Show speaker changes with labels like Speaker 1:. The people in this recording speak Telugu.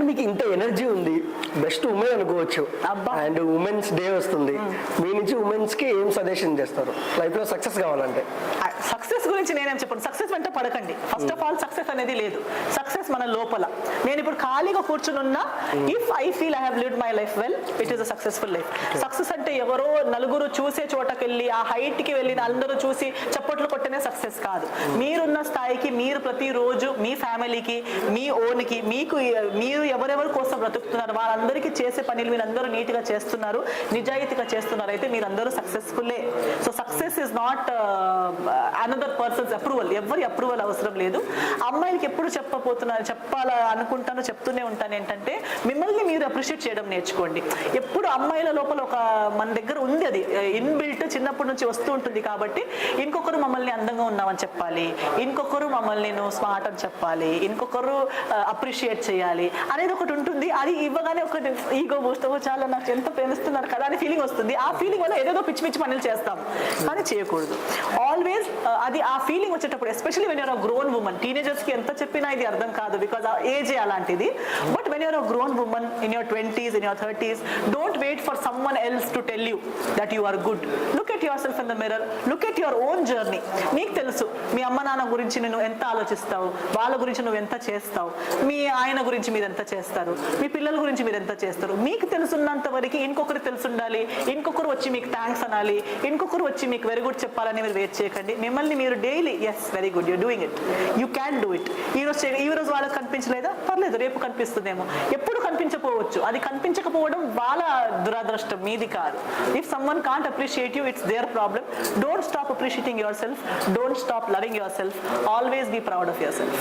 Speaker 1: మీకు ఇంత ఎనర్జీ ఉంది, బెస్ట్ ఉమెన్ అనుకోవచ్చు. అండ్ ఉమెన్స్ డే వస్తుంది, మీ నుంచి ఉమెన్స్ కి ఏం సజెషన్ చేస్తారు లైఫ్ లో సక్సెస్ కావాలంటే?
Speaker 2: సక్సెస్ గురించి నేనేం చెప్పను. సక్సెస్ వెంట పడకండి. ఫస్ట్ ఆఫ్ ఆల్ సక్సెస్ అనేది లేదు. సక్సెస్ మన లోపల. నేను ఇప్పుడు ఖాళీగా కూర్చునున్నా, if I feel I have lived my life well, it is a successful life. Success అంటే ఎవరో నలుగురు చూసే చోటకి వెళ్ళి ఆ హైట్ కి వెళ్ళి అందరూ చూసి చప్పట్లు కొట్టనే సక్సెస్ కాదు. మీరున్న స్థాయికి మీరు ప్రతిరోజు మీ ఫ్యామిలీకి, మీ ఓన్ కి, మీకు మీరు ఎవరెవరి కోసం బ్రతుకుతున్నారు వాళ్ళందరికీ చేసే పనులు మీరందరూ నీట్ గా చేస్తున్నారు, నిజాయితీగా చేస్తున్నారు, అయితే మీరందరూ సక్సెస్ఫుల్లే. So success is not another persons approval. ఎవరి అప్రూవల్ అవసరం లేదు. అమ్మాయిలకి ఎప్పుడు చెప్పాలా అనుకుంటానో చెప్తూనే ఉంటాను ఏంటంటే, మిమ్మల్ని మీరు అప్రిషియేట్ చేయడం నేర్చుకోండి. ఎప్పుడు అమ్మాయిల లోపల ఒక మన దగ్గర ఉంది, అది ఇన్బిల్ట్ చిన్నప్పటి నుంచి వస్తూ ఉంటుంది. కాబట్టి ఇంకొకరు మమ్మల్ని అందంగా ఉన్నామని చెప్పాలి, ఇంకొకరు మమ్మల్ని నువ్వు స్మార్ట్ అని చెప్పాలి, ఇంకొకరు అప్రిషియేట్ చేయాలి అనేది ఒకటి ఉంటుంది. అది ఇవ్వగానే ఒకటి ఈగో బూస్ట్, చాలా నాకు ఎంత ప్రేమిస్తున్నారు కదా అని ఫీలింగ్ వస్తుంది. ఆ ఫీలింగ్ వల్ల ఏదేదో పిచ్చి పిచ్చి పనులు చేస్తాం, కానీ చేయకూడదు. ఆల్వేస్ అది ఆ ఫీలింగ్ వచ్చేటప్పుడు, especially when you're a grown women. Teenagers కి ఎంత చెప్పినా ఇది అర్థం కాదు, బికాస్ ఆ ఏజ్ అలాంటిది. But when you're a grown women in your 20s, in your 30s, don't wait for someone else to tell you that you are good. Look at yourself in the mirror, look at your own journey. నీకు తెలుసు మీ అమ్మ నాన్న గురించి నువ్వు ఎంత ఆలోచిస్తావు, వాళ్ళ గురించి నువ్వు ఎంత చేస్తావు, మీ ఆయన గురించి మీరు ఎంత చేస్తారు, మీ పిల్లల గురించి మీరు ఎంత చేస్తారు. మీకు తెలుసున్నంత వరకు ఇంకొకరు తెలుసుండాలి, ఇంకొకరు వచ్చి మీకు థ్యాంక్స్ అనాలి, ఇంకొకరు వచ్చి మీకు వెరీ గుడ్ చెప్పాలని మీరు వెయిట్ చేయకండి. మిమ్మల్ని మీరు daily yes very good, you doing it, you can do it. ఈ రోజు వాళ్ళకి కనిపించలేదా, పర్లేదు, రేపు కనిపిస్తుందేమో, ఎప్పుడు కనిపించకపోవచ్చు. అది కనిపించకపోవడం వాళ్ళ దురదృష్టం, మీది కాదు. If someone can't appreciate you, it's their problem. Don't stop appreciating yourself, don't stop loving yourself, always be proud of your self.